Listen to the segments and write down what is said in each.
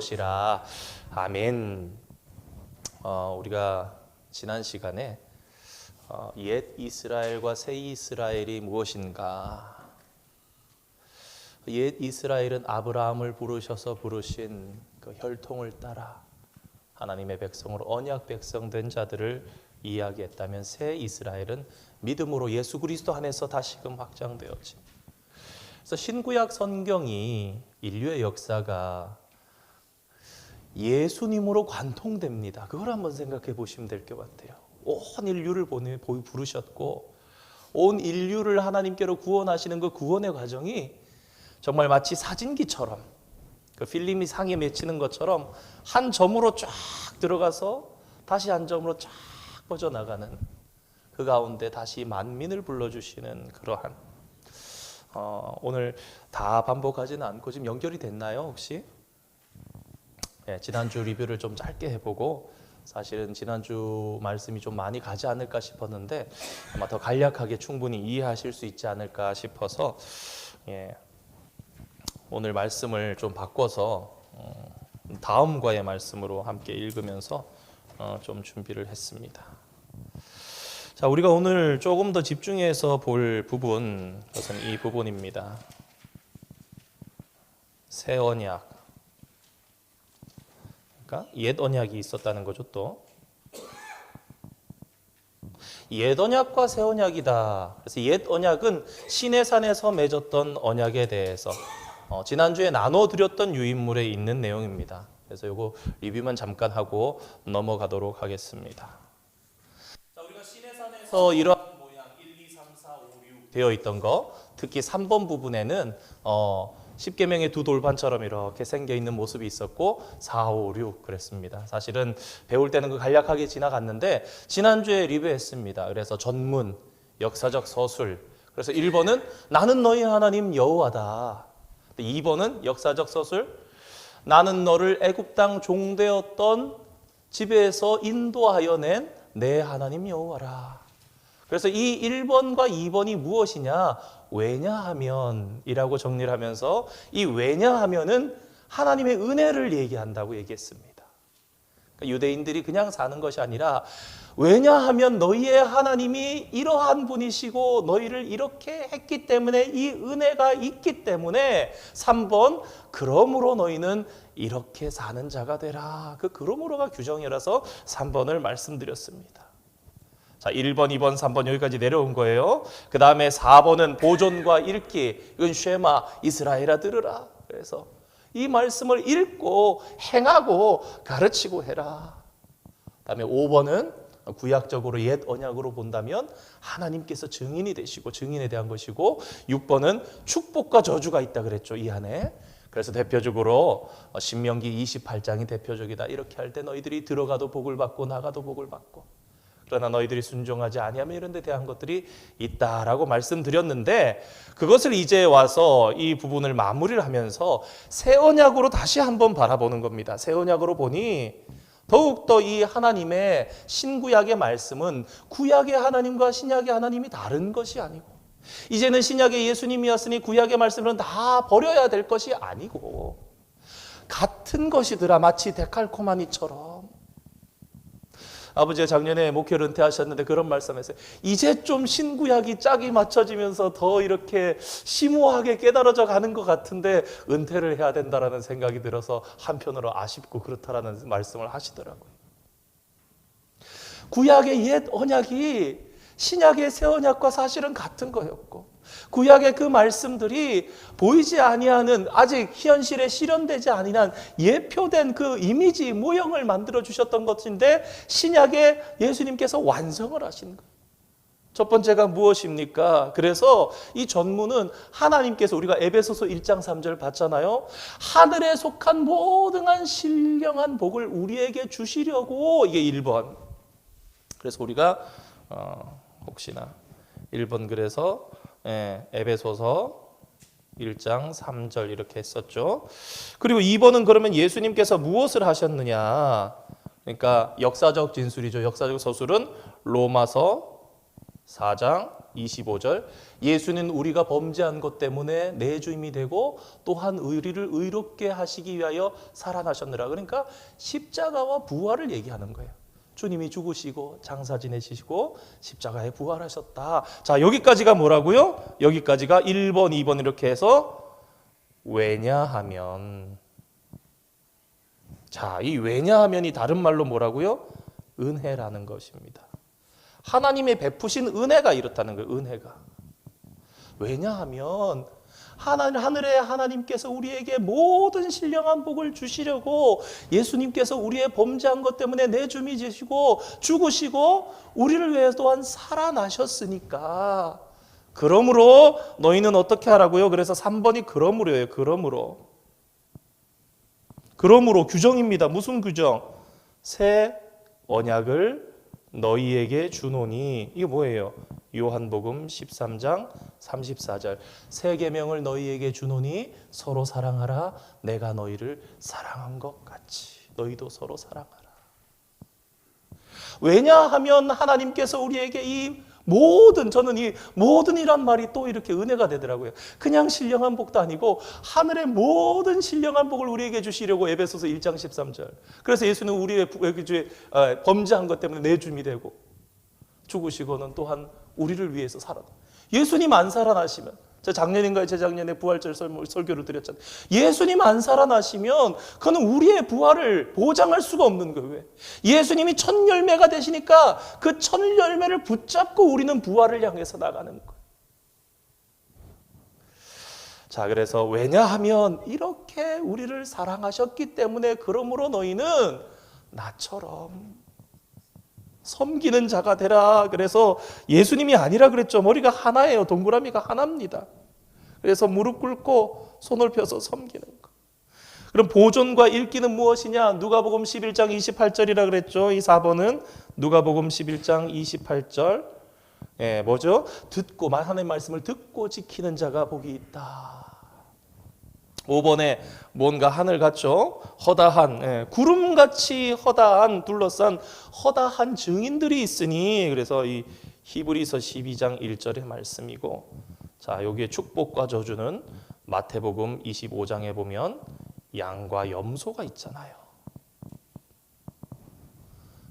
것이라. 아멘. 우리가 지난 시간에 옛 이스라엘과 새 이스라엘이 무엇인가? 옛 이스라엘은 아브라함을 부르셔서 부르신 그 혈통을 따라 하나님의 백성으로 언약 백성 된 자들을 이야기했다면, 새 이스라엘은 믿음으로 예수 그리스도 안에서 다시금 확장되어진. 그래서 신구약 성경이 인류의 역사가 예수님으로 관통됩니다. 그걸 한번 생각해 보시면 될 것 같아요. 온 인류를 부르셨고 온 인류를 하나님께로 구원하시는 그 구원의 과정이 정말 마치 사진기처럼, 그 필름이 상에 맺히는 것처럼 한 점으로 쫙 들어가서 다시 한 점으로 쫙 퍼져나가는, 그 가운데 다시 만민을 불러주시는 그러한, 오늘 다 반복하지는 않고 지금 연결이 됐나요 혹시? 지난주 리뷰를 좀 짧게 해보고, 사실은 지난주 말씀이 좀 많이 가지 않을까 싶었는데 아마 더 간략하게 충분히 이해하실 수 있지 않을까 싶어서 오늘 말씀을 좀 바꿔서 다음과의 말씀으로 함께 읽으면서 좀 준비를 했습니다. 자, 우리가 오늘 조금 더 집중해서 볼 부분, 그것은 이 부분입니다. 새 언약. 옛 언약이 있었다는 거죠. 또 옛 언약과 새 언약이다. 그래서 옛 언약은 시내산에서 맺었던 언약에 대해서 지난주에 나눠드렸던 유인물에 있는 내용입니다. 그래서 이거 리뷰만 잠깐 하고 넘어가도록 하겠습니다. 자, 우리가 시내산에서 이러한 모양 1, 2, 3, 4, 5, 6 되어 있던 거, 특히 3번 부분에는 십계명의 두 돌판처럼 이렇게 생겨 있는 모습이 있었고 4, 5, 6 그랬습니다. 사실은 배울 때는 그 간략하게 지나갔는데 지난주에 리뷰했습니다. 그래서 전문, 역사적 서술. 그래서 1번은 나는 너희 하나님 여호와다. 2번은 역사적 서술, 나는 너를 애굽 땅 종되었던 집에서 인도하여 낸 내 하나님 여호와라. 그래서 이 1번과 2번이 무엇이냐? 왜냐하면 이라고 정리를 하면서, 이 왜냐하면은 하나님의 은혜를 얘기한다고 얘기했습니다. 그러니까 유대인들이 그냥 사는 것이 아니라, 왜냐하면 너희의 하나님이 이러한 분이시고 너희를 이렇게 했기 때문에, 이 은혜가 있기 때문에 3번 그러므로 너희는 이렇게 사는 자가 되라. 그 그러므로가 규정이라서 3번을 말씀드렸습니다. 자, 1번, 2번, 3번 여기까지 내려온 거예요. 그 다음에 4번은 보존과 읽기. 이건 쉐마, 이스라엘아 들으라. 그래서 이 말씀을 읽고 행하고 가르치고 해라. 그 다음에 5번은 구약적으로 옛 언약으로 본다면 하나님께서 증인이 되시고 증인에 대한 것이고, 6번은 축복과 저주가 있다 그랬죠, 이 안에. 그래서 대표적으로 신명기 28장이 대표적이다. 이렇게 할 때 너희들이 들어가도 복을 받고 나가도 복을 받고, 그러나 너희들이 순종하지 아니하면 이런 데 대한 것들이 있다라고 말씀드렸는데, 그것을 이제 와서 이 부분을 마무리를 하면서 새 언약으로 다시 한번 바라보는 겁니다. 새 언약으로 보니 더욱더 이 하나님의 신구약의 말씀은 구약의 하나님과 신약의 하나님이 다른 것이 아니고, 이제는 신약의 예수님이었으니 구약의 말씀은 다 버려야 될 것이 아니고 같은 것이더라. 마치 데칼코마니처럼. 아버지가 작년에 목회를 은퇴하셨는데 그런 말씀했어요. 이제 좀 신구약이 짝이 맞춰지면서 더 이렇게 심오하게 깨달아져 가는 것 같은데 은퇴를 해야 된다라는 생각이 들어서 한편으로 아쉽고 그렇다라는 말씀을 하시더라고요. 구약의 옛 언약이 신약의 새 언약과 사실은 같은 거였고, 구약의 그 말씀들이 보이지 아니하는, 아직 현실에 실현되지 아니한 예표된 그 이미지 모형을 만들어 주셨던 것인데, 신약에 예수님께서 완성을 하신 거예요. 첫 번째가 무엇입니까? 그래서 이 전문은 하나님께서, 우리가 에베소서 1장 3절 봤잖아요. 하늘에 속한 모든 신령한 복을 우리에게 주시려고, 이게 1번. 그래서 우리가 혹시나 1번 그래서 에베소서 1장 3절 이렇게 했었죠. 그리고 2번은 그러면 예수님께서 무엇을 하셨느냐? 그러니까 역사적 진술이죠. 역사적 서술은 로마서 4장 25절 예수는 우리가 범죄한 것 때문에 내 주임이 되고 또한 우리를 의롭게 하시기 위하여 살아나셨느라. 그러니까 십자가와 부활을 얘기하는 거예요. 주님이 죽으시고 장사 지내시고 십자가에 부활하셨다. 자, 여기까지가 뭐라고요? 여기까지가 1번, 2번 이렇게 해서 왜냐하면. 자, 이 왜냐하면이 다른 말로 뭐라고요? 은혜라는 것입니다. 하나님의 베푸신 은혜가 이렇다는 거예요. 은혜가. 왜냐하면 하늘의 하나님께서 우리에게 모든 신령한 복을 주시려고 예수님께서 우리의 범죄한 것 때문에 내주미 지시고 죽으시고 우리를 위해 또한 살아나셨으니까 그러므로 너희는 어떻게 하라고요? 그래서 3번이 그러므로예요. 그러므로 규정입니다. 무슨 규정? 새 언약을 너희에게 주노니. 이게 뭐예요? 요한복음 13장 34절 새 계명을 너희에게 주노니 서로 사랑하라. 내가 너희를 사랑한 것 같이 너희도 서로 사랑하라. 왜냐하면 하나님께서 우리에게 이 모든, 저는 이 모든이란 말이 또 이렇게 은혜가 되더라고요. 그냥 신령한 복도 아니고 하늘의 모든 신령한 복을 우리에게 주시려고. 에베소서 1장 13절. 그래서 예수는 우리의 범죄한 것 때문에 내 주임이 되고 죽으시고는 또한 우리를 위해서 살아. 예수님 안 살아나시면, 저 작년인가요? 재작년에 부활절 설교를 드렸잖아요. 예수님 안 살아나시면 그는 우리의 부활을 보장할 수가 없는 거예요. 왜? 예수님이 첫 열매가 되시니까 그 첫 열매를 붙잡고 우리는 부활을 향해서 나가는 거예요. 자, 그래서 왜냐하면 이렇게 우리를 사랑하셨기 때문에 그러므로 너희는 나처럼 섬기는 자가 되라. 그래서 예수님이 아니라 그랬죠. 머리가 하나예요. 동그라미가 하나입니다. 그래서 무릎 꿇고 손을 펴서 섬기는 거. 그럼 보존과 읽기는 무엇이냐? 누가복음 11장 28절이라 그랬죠. 이 4번은 누가복음 11장 28절. 뭐죠? 듣고 하나님의 말씀을 듣고 지키는 자가 복이 있다. 5번에 뭔가 하늘 같죠? 허다한, 구름같이 허다한, 둘러싼 허다한 증인들이 있으니. 그래서 이 히브리서 12장 1절의 말씀이고, 자, 여기에 축복과 저주는 마태복음 25장에 보면 양과 염소가 있잖아요.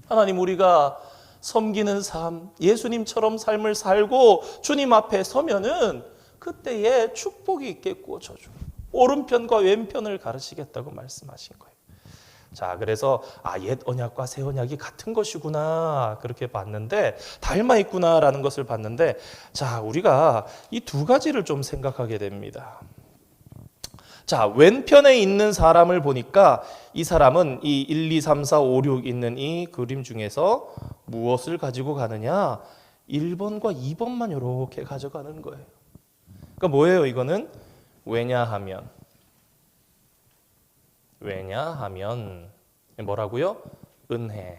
하나님, 우리가 섬기는 삶, 예수님처럼 삶을 살고 주님 앞에 서면은 그때에 축복이 있겠고 저주, 오른편과 왼편을 가르치겠다고 말씀하신 거예요. 자, 그래서 옛 언약과 새 언약이 같은 것이구나 그렇게 봤는데, 닮아 있구나라는 것을 봤는데, 자, 우리가 이 두 가지를 좀 생각하게 됩니다. 자, 왼편에 있는 사람을 보니까 이 사람은 이 1, 2, 3, 4, 5, 6 있는 이 그림 중에서 무엇을 가지고 가느냐? 1번과 2번만 이렇게 가져가는 거예요. 그러니까 뭐예요? 이거는 왜냐하면 뭐라고요? 은혜.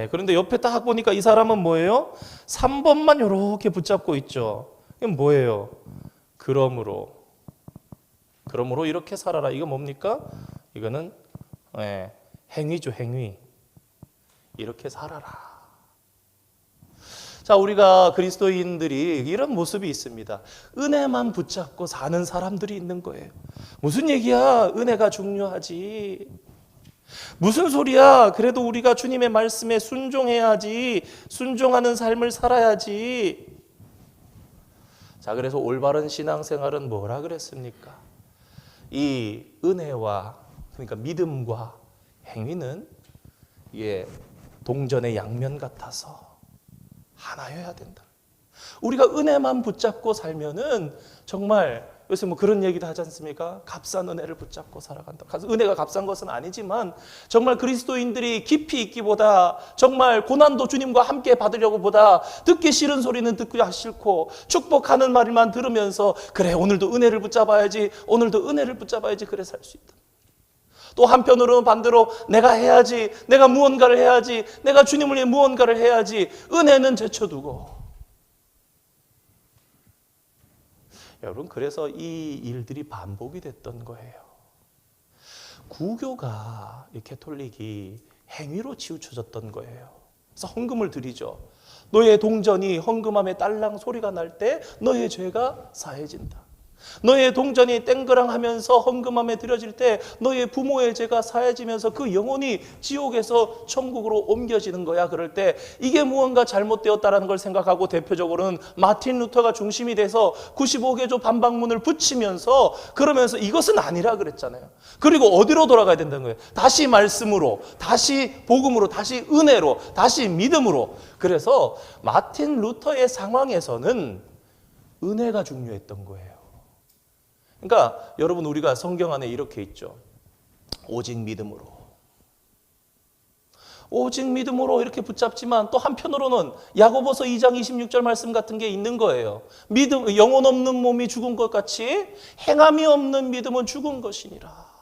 그런데 옆에 딱 보니까 이 사람은 뭐예요? 3번만 이렇게 붙잡고 있죠. 이건 뭐예요? 그러므로 이렇게 살아라. 이거 뭡니까? 이거는 행위죠, 행위. 이렇게 살아라. 자, 우리가 그리스도인들이 이런 모습이 있습니다. 은혜만 붙잡고 사는 사람들이 있는 거예요. 무슨 얘기야? 은혜가 중요하지. 무슨 소리야? 그래도 우리가 주님의 말씀에 순종해야지. 순종하는 삶을 살아야지. 자, 그래서 올바른 신앙생활은 뭐라 그랬습니까? 이 은혜와, 그러니까 믿음과 행위는 동전의 양면 같아서 하나여야 된다. 우리가 은혜만 붙잡고 살면은 정말 요새 뭐 그런 얘기도 하지 않습니까? 값싼 은혜를 붙잡고 살아간다. 은혜가 값싼 것은 아니지만 정말 그리스도인들이 깊이 있기보다, 정말 고난도 주님과 함께 받으려고 보다 듣기 싫은 소리는 듣기 싫고 축복하는 말만 들으면서 그래 오늘도 은혜를 붙잡아야지, 오늘도 은혜를 붙잡아야지, 그래 살 수 있다. 또 한편으로는 반대로 내가 해야지, 내가 무언가를 해야지, 내가 주님을 위해 무언가를 해야지, 은혜는 제쳐두고. 여러분, 그래서 이 일들이 반복이 됐던 거예요. 구교가, 이 캐톨릭이 행위로 치우쳐졌던 거예요. 그래서 헌금을 드리죠. 너의 동전이 헌금함에 딸랑 소리가 날 때 너의 죄가 사해진다. 너의 동전이 땡그랑 하면서 헌금함에 드려질 때 너의 부모의 죄가 사해지면서 그 영혼이 지옥에서 천국으로 옮겨지는 거야. 그럴 때 이게 무언가 잘못되었다라는 걸 생각하고 대표적으로는 마틴 루터가 중심이 돼서 95개조 반박문을 붙이면서 그러면서 이것은 아니라 그랬잖아요. 그리고 어디로 돌아가야 된다는 거예요? 다시 말씀으로, 다시 복음으로, 다시 은혜로, 다시 믿음으로. 그래서 마틴 루터의 상황에서는 은혜가 중요했던 거예요. 그러니까 여러분, 우리가 성경 안에 이렇게 있죠. 오직 믿음으로. 오직 믿음으로 이렇게 붙잡지만 또 한편으로는 야고보서 2장 26절 말씀 같은 게 있는 거예요. 믿음, 영혼 없는 몸이 죽은 것 같이 행함이 없는 믿음은 죽은 것이니라.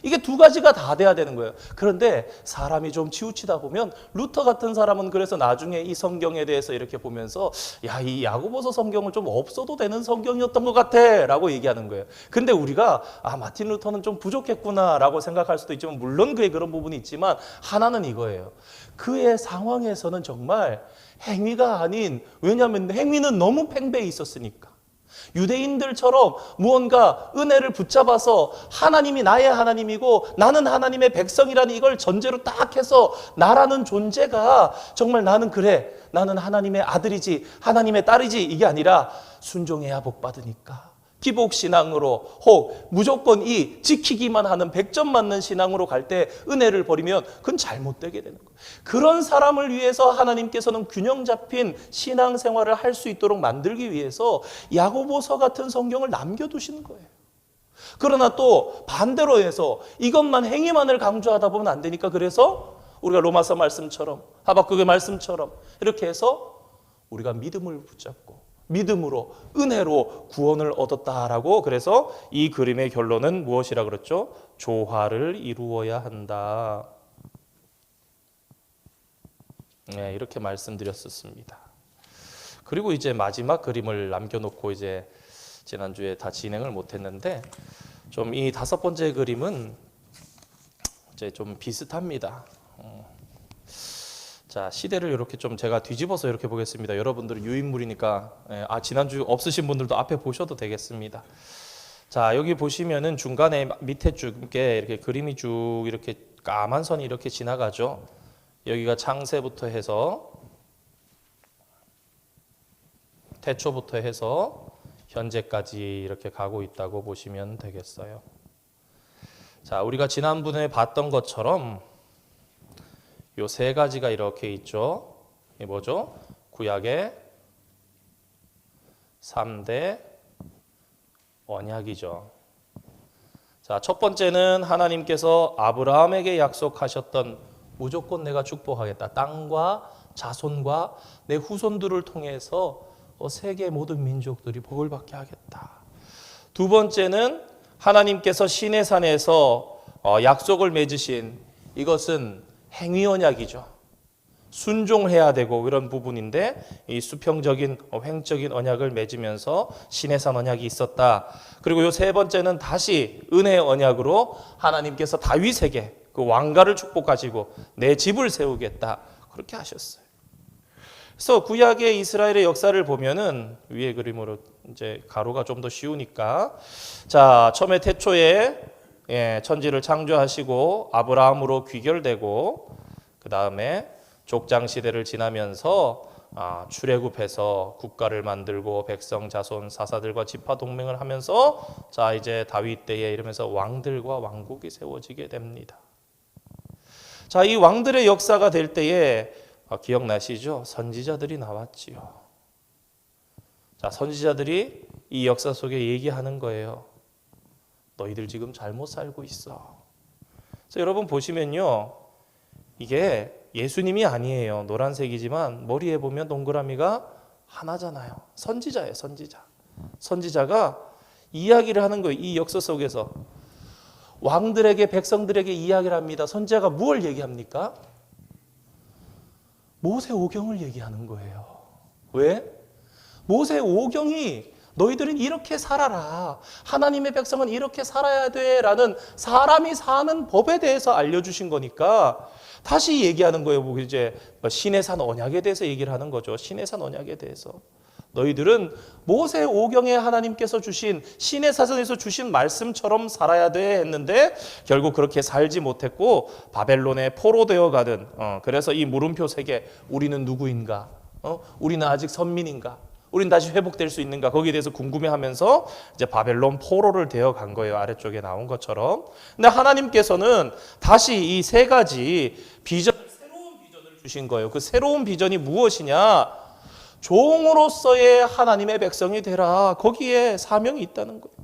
이게 두 가지가 다 돼야 되는 거예요. 그런데 사람이 좀 치우치다 보면 루터 같은 사람은 그래서 나중에 이 성경에 대해서 이렇게 보면서 야, 이 야고보서 성경은 좀 없어도 되는 성경이었던 것 같아 라고 얘기하는 거예요. 근데 우리가 마틴 루터는 좀 부족했구나 라고 생각할 수도 있지만, 물론 그의 그런 부분이 있지만 하나는 이거예요. 그의 상황에서는 정말 행위가 아닌, 왜냐하면 행위는 너무 팽배해 있었으니까. 유대인들처럼 무언가 은혜를 붙잡아서 하나님이 나의 하나님이고 나는 하나님의 백성이라는 이걸 전제로 딱 해서 나라는 존재가 정말 나는 하나님의 아들이지, 하나님의 딸이지, 이게 아니라 순종해야 복 받으니까 기복신앙으로 혹 무조건 이 지키기만 하는 100점 맞는 신앙으로 갈 때 은혜를 버리면 그건 잘못되게 되는 거예요. 그런 사람을 위해서 하나님께서는 균형 잡힌 신앙생활을 할 수 있도록 만들기 위해서 야고보서 같은 성경을 남겨두시는 거예요. 그러나 또 반대로 해서 이것만 행위만을 강조하다 보면 안 되니까, 그래서 우리가 로마서 말씀처럼 하박국의 말씀처럼 이렇게 해서 우리가 믿음을 붙잡고 믿음으로 은혜로 구원을 얻었다라고. 그래서 이 그림의 결론은 무엇이라 그랬죠? 조화를 이루어야 한다. 네, 이렇게 말씀드렸었습니다. 그리고 이제 마지막 그림을 남겨놓고 이제 지난주에 다 진행을 못했는데, 좀 이 5번째 그림은 이제 좀 비슷합니다. 자, 시대를 이렇게 좀 제가 뒤집어서 이렇게 보겠습니다. 여러분들은 유인물이니까 지난주 없으신 분들도 앞에 보셔도 되겠습니다. 자, 여기 보시면은 중간에 밑에 쭉에 이렇게 그림이 쭉 이렇게 까만 선이 이렇게 지나가죠. 여기가 창세부터 해서 태초부터 해서 현재까지 이렇게 가고 있다고 보시면 되겠어요. 자, 우리가 지난번에 봤던 것처럼 요 3가지가 이렇게 있죠. 이게 뭐죠? 구약의 3대 언약이죠. 자, 첫 번째는 하나님께서 아브라함에게 약속하셨던 무조건 내가 축복하겠다. 땅과 자손과 내 후손들을 통해서 세계 모든 민족들이 복을 받게 하겠다. 두 번째는 하나님께서 시내산에서 약속을 맺으신, 이것은 행위 언약이죠. 순종해야 되고 이런 부분인데, 이 수평적인 횡적인 언약을 맺으면서 시내산 언약이 있었다. 그리고 요 3번째는 다시 은혜 언약으로 하나님께서 다윗에게 그 왕가를 축복하시고 내 집을 세우겠다, 그렇게 하셨어요. 그래서 구약의 이스라엘의 역사를 보면은 위에 그림으로 이제 가로가 좀 더 쉬우니까, 자, 처음에 태초에 천지를 창조하시고 아브라함으로 귀결되고, 그 다음에 족장 시대를 지나면서 출애굽해서 국가를 만들고 백성 자손 사사들과 지파 동맹을 하면서, 자, 이제 다윗 때에 이러면서 왕들과 왕국이 세워지게 됩니다. 자, 이 왕들의 역사가 될 때에 기억나시죠? 선지자들이 나왔지요. 자, 선지자들이 이 역사 속에 얘기하는 거예요. 너희들 지금 잘못 살고 있어. 그래서 여러분 보시면요, 이게 예수님이 아니에요. 노란색이지만 머리에 보면 동그라미가 하나잖아요. 선지자예요, 선지자. 선지자가 이야기를 하는 거예요. 이 역사 속에서 왕들에게, 백성들에게 이야기를 합니다. 선지자가 무엇을 얘기합니까? 모세 오경을 얘기하는 거예요. 왜? 모세 오경이 너희들은 이렇게 살아라. 하나님의 백성은 이렇게 살아야 돼. 라는 사람이 사는 법에 대해서 알려주신 거니까 다시 얘기하는 거예요. 뭐 이제 신의 산 언약에 대해서 얘기를 하는 거죠. 신의 산 언약에 대해서. 너희들은 모세 오경에 하나님께서 주신 신의 사전에서 주신 말씀처럼 살아야 돼 했는데 결국 그렇게 살지 못했고 바벨론에 포로되어 가든 그래서 이 물음표 3개 우리는 누구인가? 우리는 아직 선민인가? 우린 다시 회복될 수 있는가? 거기에 대해서 궁금해하면서 이제 바벨론 포로를 되어 간 거예요. 아래쪽에 나온 것처럼. 근데 하나님께서는 다시 이 3가지 새로운 비전을 주신 거예요. 그 새로운 비전이 무엇이냐? 종으로서의 하나님의 백성이 되라. 거기에 사명이 있다는 거예요.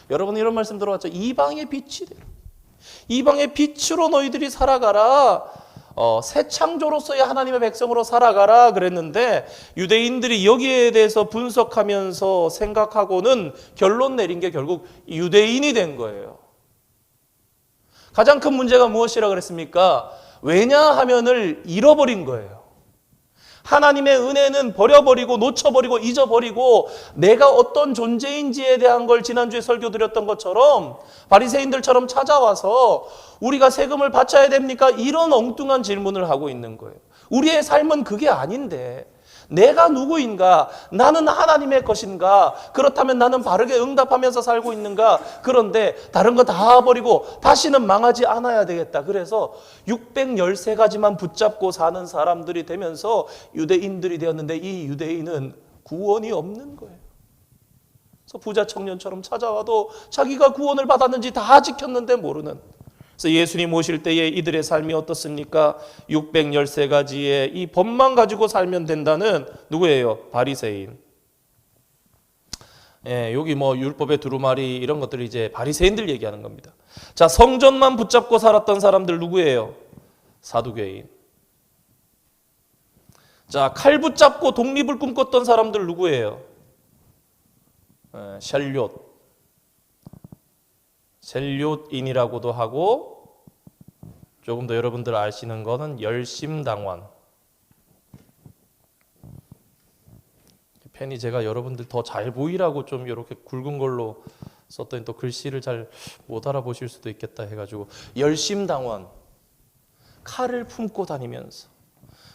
여러분 이런 말씀 들어봤죠? 이방의 빛이 되라. 이방의 빛으로 너희들이 살아가라. 새 창조로서의 하나님의 백성으로 살아가라 그랬는데 유대인들이 여기에 대해서 분석하면서 생각하고는 결론 내린 게 결국 유대인이 된 거예요. 가장 큰 문제가 무엇이라 그랬습니까? 왜냐하면을 잃어버린 거예요. 하나님의 은혜는 버려버리고 놓쳐버리고 잊어버리고 내가 어떤 존재인지에 대한 걸 지난주에 설교 드렸던 것처럼 바리새인들처럼 찾아와서 우리가 세금을 바쳐야 됩니까? 이런 엉뚱한 질문을 하고 있는 거예요. 우리의 삶은 그게 아닌데 내가 누구인가? 나는 하나님의 것인가? 그렇다면 나는 바르게 응답하면서 살고 있는가? 그런데 다른 거 다 버리고 다시는 망하지 않아야 되겠다. 그래서 613가지만 붙잡고 사는 사람들이 되면서 유대인들이 되었는데 이 유대인은 구원이 없는 거예요. 그래서 부자 청년처럼 찾아와도 자기가 구원을 받았는지 다 지켰는데 모르는. 그래서 예수님 오실 때에 이들의 삶이 어떻습니까? 613가지의 이 법만 가지고 살면 된다는 누구예요? 바리새인. 예, 여기 뭐 율법의 두루마리 이런 것들이 이제 바리새인들 얘기하는 겁니다. 자, 성전만 붙잡고 살았던 사람들 누구예요? 사두개인. 자, 칼 붙잡고 독립을 꿈꿨던 사람들 누구예요? 샬롯. 셀롯인이라고도 하고 조금 더 여러분들 아시는 거는 열심당원. 펜이 제가 여러분들 더 잘 보이라고 좀 이렇게 굵은 걸로 썼더니 또 글씨를 잘 못 알아보실 수도 있겠다 해가지고 열심당원. 칼을 품고 다니면서.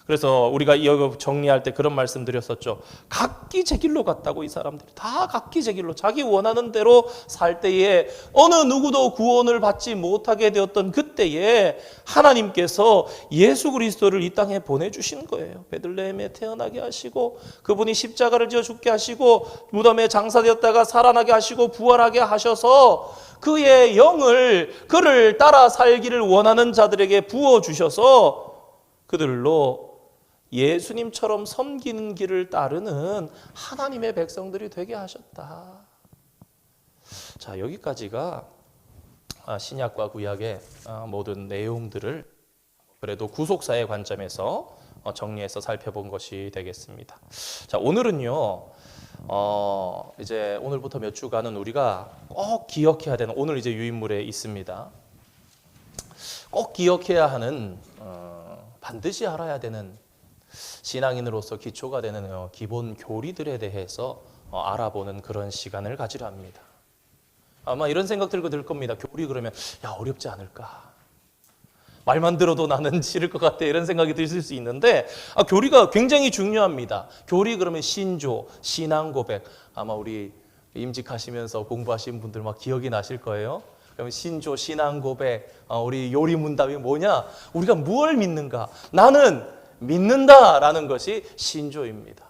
그래서 우리가 이거 정리할 때 그런 말씀 드렸었죠. 각기 제 길로 갔다고 이 사람들이 다 각기 제 길로 자기 원하는 대로 살 때에 어느 누구도 구원을 받지 못하게 되었던 그때에 하나님께서 예수 그리스도를 이 땅에 보내주신 거예요. 베들레헴에 태어나게 하시고 그분이 십자가를 지어 죽게 하시고 무덤에 장사되었다가 살아나게 하시고 부활하게 하셔서 그의 영을 그를 따라 살기를 원하는 자들에게 부어주셔서 그들로 예수님처럼 섬기는 길을 따르는 하나님의 백성들이 되게 하셨다. 자, 여기까지가 신약과 구약의 모든 내용들을 그래도 구속사의 관점에서 정리해서 살펴본 것이 되겠습니다. 자, 오늘은요. 이제 오늘부터 몇 주간은 우리가 꼭 기억해야 되는 오늘 이제 유인물에 있습니다. 꼭 기억해야 하는 반드시 알아야 되는 신앙인으로서 기초가 되는 기본 교리들에 대해서 알아보는 그런 시간을 가지려 합니다. 아마 이런 생각 들고 들 겁니다. 교리 그러면 야 어렵지 않을까? 말만 들어도 나는 싫을 것 같아 이런 생각이 드실 수 있는데 교리가 굉장히 중요합니다. 교리 그러면 신조, 신앙 고백 아마 우리 임직하시면서 공부하신 분들 막 기억이 나실 거예요. 그럼 신조, 신앙 고백, 우리 요리 문답이 뭐냐? 우리가 무엇을 믿는가? 나는 믿는다라는 것이 신조입니다.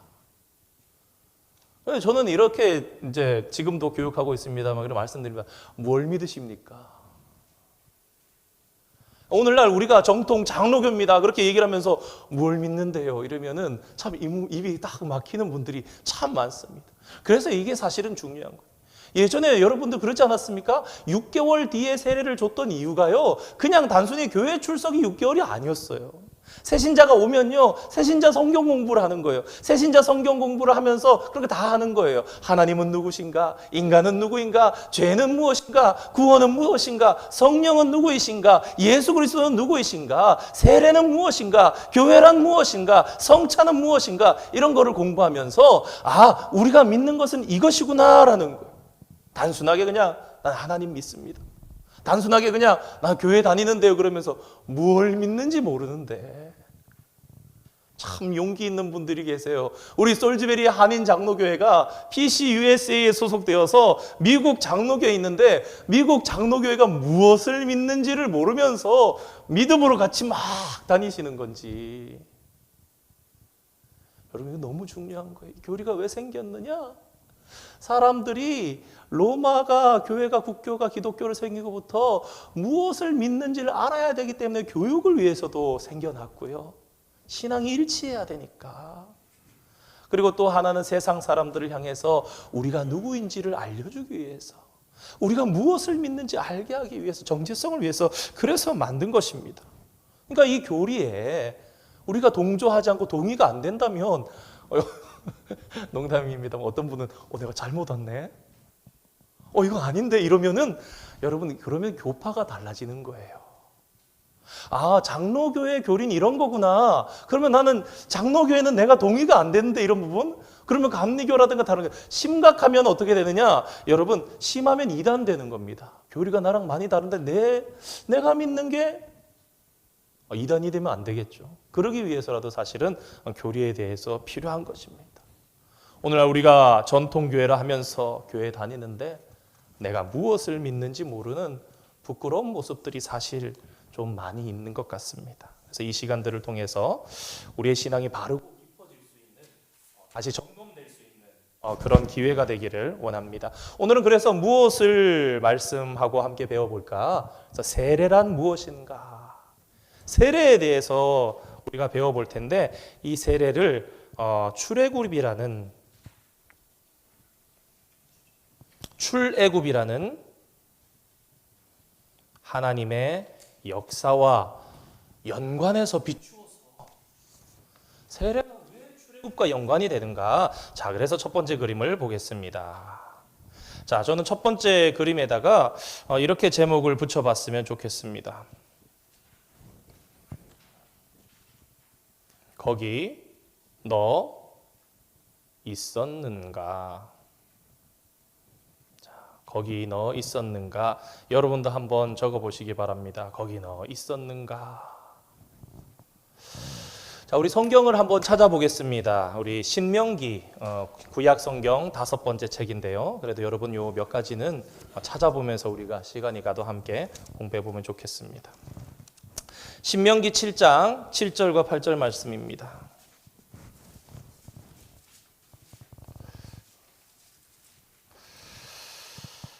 저는 이렇게 이제 지금도 교육하고 있습니다만 이런 말씀드립니다. 뭘 믿으십니까? 오늘날 우리가 정통 장로교입니다. 그렇게 얘기를 하면서 뭘 믿는데요? 이러면은 참 입이 딱 막히는 분들이 참 많습니다. 그래서 이게 사실은 중요한 거예요. 예전에 여러분들 그렇지 않았습니까? 6개월 뒤에 세례를 줬던 이유가요. 그냥 단순히 교회 출석이 6개월이 아니었어요. 새신자가 오면요, 새신자 성경 공부를 하는 거예요. 새신자 성경 공부를 하면서 그렇게 다 하는 거예요. 하나님은 누구신가? 인간은 누구인가? 죄는 무엇인가? 구원은 무엇인가? 성령은 누구이신가? 예수 그리스도는 누구이신가? 세례는 무엇인가? 교회란 무엇인가? 성찬은 무엇인가? 이런 거를 공부하면서 아, 우리가 믿는 것은 이것이구나라는 거예요. 단순하게 그냥 난 하나님 믿습니다. 단순하게 그냥 나 교회 다니는데요 그러면서 뭘 믿는지 모르는데 참 용기 있는 분들이 계세요. 우리 솔즈베리 한인 장로교회가 PCUSA에 소속되어서 미국 장로교회에 있는데 미국 장로교회가 무엇을 믿는지를 모르면서 믿음으로 같이 막 다니시는 건지. 여러분 이거 너무 중요한 거예요. 교리가 왜 생겼느냐? 사람들이 로마가 교회가 국교가 기독교를 생기고부터 무엇을 믿는지를 알아야 되기 때문에 교육을 위해서도 생겨났고요. 신앙이 일치해야 되니까. 그리고 또 하나는 세상 사람들을 향해서 우리가 누구인지를 알려주기 위해서, 우리가 무엇을 믿는지 알게 하기 위해서, 정체성을 위해서 그래서 만든 것입니다. 그러니까 이 교리에 우리가 동조하지 않고 동의가 안 된다면 농담입니다. 어떤 분은 내가 잘못 왔네. 이거 아닌데 이러면은 여러분 그러면 교파가 달라지는 거예요. 아, 장로교회 교리는 이런 거구나. 그러면 나는 장로교회는 내가 동의가 안 되는데 이런 부분? 그러면 감리교라든가 다른 거 심각하면 어떻게 되느냐? 여러분 심하면 이단 되는 겁니다. 교리가 나랑 많이 다른데 내가 믿는 게 이단이 되면 안 되겠죠. 그러기 위해서라도 사실은 교리에 대해서 필요한 것입니다. 오늘날 우리가 전통교회라 하면서 교회 다니는데 내가 무엇을 믿는지 모르는 부끄러운 모습들이 사실 좀 많이 있는 것 같습니다. 그래서 이 시간들을 통해서 우리의 신앙이 바르고 깊어질 수 있는, 다시 점검될 수 있는 그런 기회가 되기를 원합니다. 오늘은 그래서 무엇을 말씀하고 함께 배워볼까? 그래서 세례란 무엇인가? 세례에 대해서 우리가 배워볼 텐데 이 세례를 출애굽이라는 하나님의 역사와 연관해서 비추어서 세례가 왜 출애굽과 연관이 되는가? 자, 그래서 첫 번째 그림을 보겠습니다. 자, 저는 첫 번째 그림에다가 이렇게 제목을 붙여봤으면 좋겠습니다. 거기 너 있었는가? 자, 거기 너 있었는가? 여러분도 한번 적어보시기 바랍니다. 거기 너 있었는가? 자, 우리 성경을 한번 찾아보겠습니다. 우리 신명기 구약 성경 5번째 책인데요. 그래도 여러분 요 몇 가지는 찾아보면서 우리가 시간이 가도 함께 공부해 보면 좋겠습니다. 신명기 7장 7절과 8절 말씀입니다.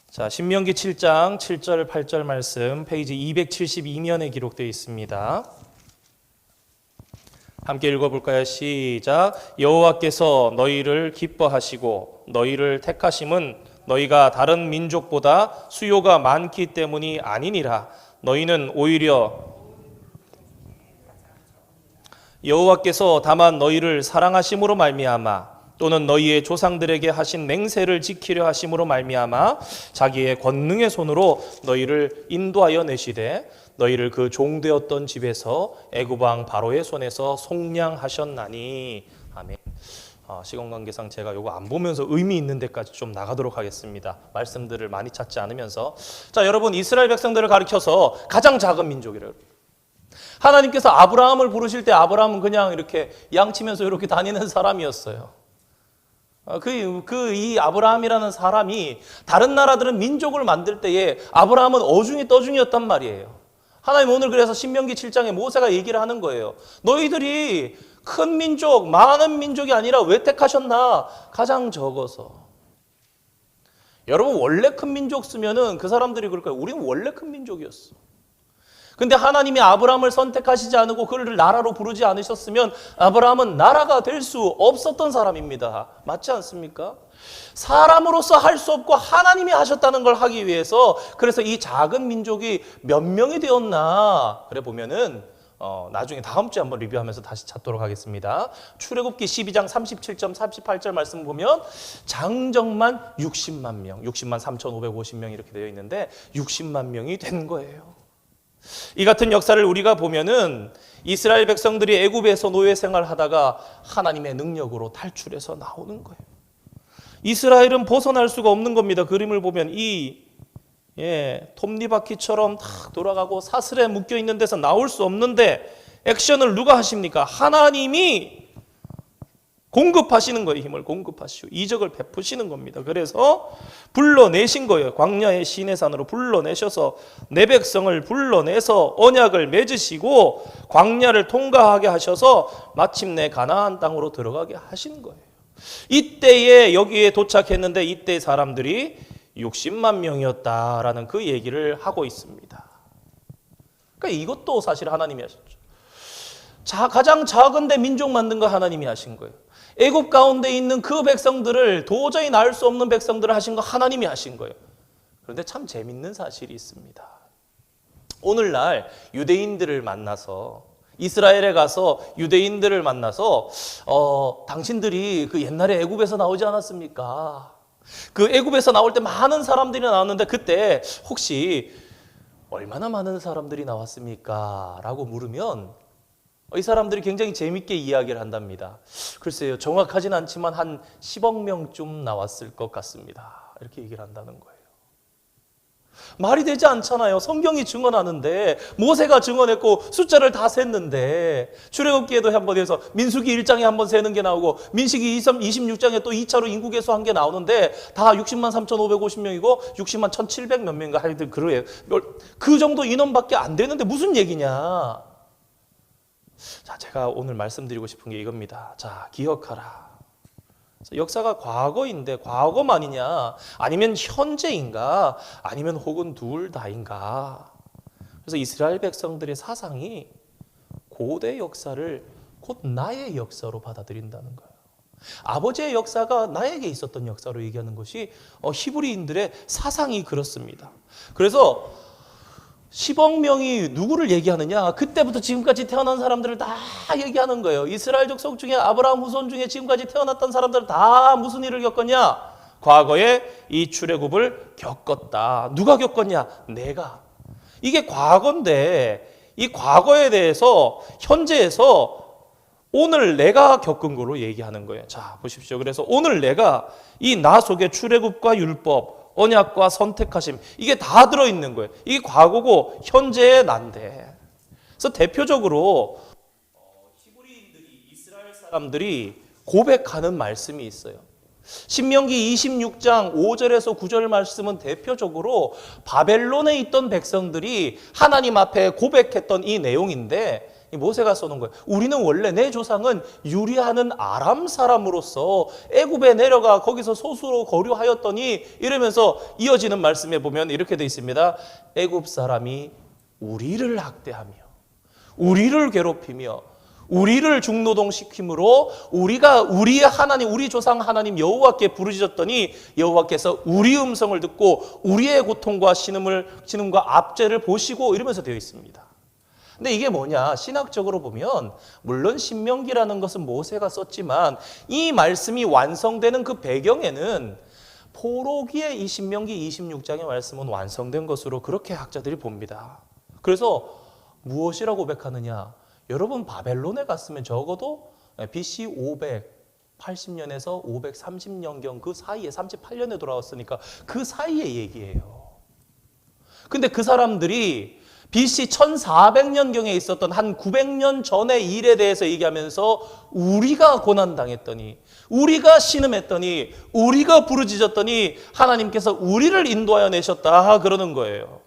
자, 신명기 7장 7절 8절 말씀 페이지 272면에 기록되어 있습니다. 함께 읽어볼까요? 시작. 여호와께서 너희를 기뻐하시고 너희를 택하심은 너희가 다른 민족보다 수요가 많기 때문이 아니니라. 너희는 오히려 여호와께서 다만 너희를 사랑하심으로 말미암아 또는 너희의 조상들에게 하신 맹세를 지키려 하심으로 말미암아 자기의 권능의 손으로 너희를 인도하여 내시되 너희를 그 종되었던 집에서 애굽 왕 바로의 손에서 속량하셨나니. 아멘. 시간 관계상 제가 이거 안 보면서 의미 있는 데까지 좀 나가도록 하겠습니다. 말씀들을 많이 찾지 않으면서. 자, 여러분 이스라엘 백성들을 가리켜서 가장 작은 민족이래요. 하나님께서 아브라함을 부르실 때 아브라함은 그냥 이렇게 양치면서 이렇게 다니는 사람이었어요. 이 아브라함이라는 사람이 다른 나라들은 민족을 만들 때에 아브라함은 어중이 떠중이었단 말이에요. 하나님 오늘 그래서 신명기 7장에 모세가 얘기를 하는 거예요. 너희들이 큰 민족, 많은 민족이 아니라 왜 택하셨나? 가장 적어서. 여러분 원래 큰 민족 쓰면은 그 사람들이 그럴 거예요. 우리는 원래 큰 민족이었어. 근데 하나님이 아브라함을 선택하시지 않고 그를 나라로 부르지 않으셨으면 아브라함은 나라가 될 수 없었던 사람입니다. 맞지 않습니까? 사람으로서 할 수 없고 하나님이 하셨다는 걸 하기 위해서 그래서 이 작은 민족이 몇 명이 되었나? 그래 보면은 나중에 다음 주에 한번 리뷰하면서 다시 찾도록 하겠습니다. 출애굽기 12장 37절 38절 말씀 보면 장정만 60만 명, 60만 3,550명 이렇게 되어 있는데 60만 명이 된 거예요. 이 같은 역사를 우리가 보면은 이스라엘 백성들이 애굽에서 노예 생활하다가 하나님의 능력으로 탈출해서 나오는 거예요. 이스라엘은 벗어날 수가 없는 겁니다. 그림을 보면 톱니바퀴처럼 탁 돌아가고 사슬에 묶여 있는 데서 나올 수 없는데 액션을 누가 하십니까? 하나님이 공급하시는 거예요. 힘을 공급하시고 이적을 베푸시는 겁니다. 그래서 불러내신 거예요. 광야의 시내산으로 불러내셔서 내 백성을 불러내서 언약을 맺으시고 광야를 통과하게 하셔서 마침내 가나안 땅으로 들어가게 하신 거예요. 이때에 여기에 도착했는데 이때 사람들이 60만 명이었다라는 그 얘기를 하고 있습니다. 그러니까 이것도 사실 하나님이 하셨죠. 가장 작은데 민족 만든 거 하나님이 하신 거예요. 애굽 가운데 있는 그 백성들을 도저히 낳을 수 없는 백성들을 하신 거 하나님이 하신 거예요. 그런데 참 재밌는 사실이 있습니다. 오늘날 유대인들을 만나서 이스라엘에 가서 유대인들을 만나서 당신들이 그 옛날에 애굽에서 나오지 않았습니까? 그 애굽에서 나올 때 많은 사람들이 나왔는데 그때 혹시 얼마나 많은 사람들이 나왔습니까? 라고 물으면 이 사람들이 굉장히 재밌게 이야기를 한답니다. 글쎄요, 정확하진 않지만 한 10억 명쯤 나왔을 것 같습니다. 이렇게 얘기를 한다는 거예요. 말이 되지 않잖아요. 성경이 증언하는데 모세가 증언했고 숫자를 다 셌는데 출애굽기에도 한번 해서 민수기 1장에 한번 세는 게 나오고 민수기 26장에 또 2차로 인구 계수한 게 나오는데 다 60만 3,550명이고 60만 1,700 몇 명인가 하여튼 그래요. 그 정도 인원밖에 안 되는데 무슨 얘기냐. 자, 제가 오늘 말씀드리고 싶은 게 이겁니다. 자, 기억하라. 역사가 과거인데 과거만이냐 아니면 현재인가 아니면 혹은 둘 다인가. 그래서 이스라엘 백성들의 사상이 고대 역사를 곧 나의 역사로 받아들인다는 거예요. 아버지의 역사가 나에게 있었던 역사로 얘기하는 것이 히브리인들의 사상이 그렇습니다. 그래서 10억 명이 누구를 얘기하느냐? 그때부터 지금까지 태어난 사람들을 다 얘기하는 거예요. 이스라엘 족속 중에 아브라함 후손 중에 지금까지 태어났던 사람들은 다 무슨 일을 겪었냐? 과거에 이 출애굽을 겪었다. 누가 겪었냐? 내가. 이게 과거인데 이 과거에 대해서 현재에서 오늘 내가 겪은 거로 얘기하는 거예요. 자, 보십시오. 그래서 오늘 내가 이 나 속에 출애굽과 율법 언약과 선택하심 이게 다 들어있는 거예요. 이게 과거고 현재의 난데. 그래서 대표적으로 히브리인들이 이스라엘 사람들이 고백하는 말씀이 있어요. 신명기 26장 5절에서 9절 말씀은 대표적으로 바벨론에 있던 백성들이 하나님 앞에 고백했던 이 내용인데 모세가 써놓은 거예요. 우리는 원래 내 조상은 유리하는 아람 사람으로서 애굽에 내려가 거기서 소수로 거류하였더니 이러면서 이어지는 말씀에 보면 이렇게 되어 있습니다. 애굽 사람이 우리를 학대하며 우리를 괴롭히며 우리를 중노동시킴으로 우리가 우리의 하나님 우리 조상 하나님 여호와께 부르짖었더니 여호와께서 우리 음성을 듣고 우리의 고통과 신음과 압제를 보시고 이러면서 되어 있습니다. 근데 이게 뭐냐? 신학적으로 보면 물론 신명기라는 것은 모세가 썼지만 이 말씀이 완성되는 그 배경에는 포로기의 이 신명기 26장의 말씀은 완성된 것으로 그렇게 학자들이 봅니다. 그래서 무엇이라고 고백하느냐? 여러분 바벨론에 갔으면 적어도 BC 580년에서 530년경 그 사이에 38년에 돌아왔으니까 그 사이의 얘기예요. 근데 그 사람들이 BC 1400년경에 있었던 한 900년 전의 일에 대해서 얘기하면서 우리가 고난당했더니 우리가 신음했더니 우리가 부르짖었더니 하나님께서 우리를 인도하여 내셨다 그러는 거예요.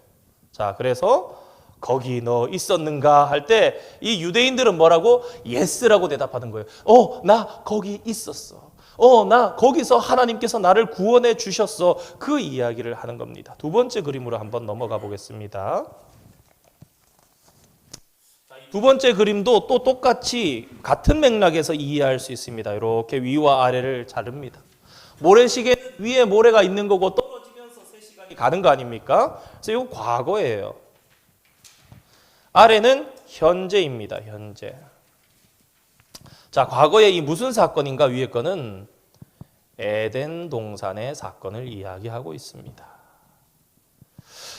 자, 그래서 거기 너 있었는가 할 때 이 유대인들은 뭐라고? 예스라고 대답하는 거예요. 나 거기 있었어. 나 거기서 하나님께서 나를 구원해 주셨어. 그 이야기를 하는 겁니다. 두 번째 그림으로 한번 넘어가 보겠습니다. 두 번째 그림도 또 똑같이 같은 맥락에서 이해할 수 있습니다. 이렇게 위와 아래를 자릅니다. 모래시계 위에 모래가 있는 거고 떨어지면서 3시간이 가는 거 아닙니까? 그래서 이거 과거예요. 아래는 현재입니다. 현재. 자, 과거에 이 무슨 사건인가 위에 거는 에덴 동산의 사건을 이야기하고 있습니다.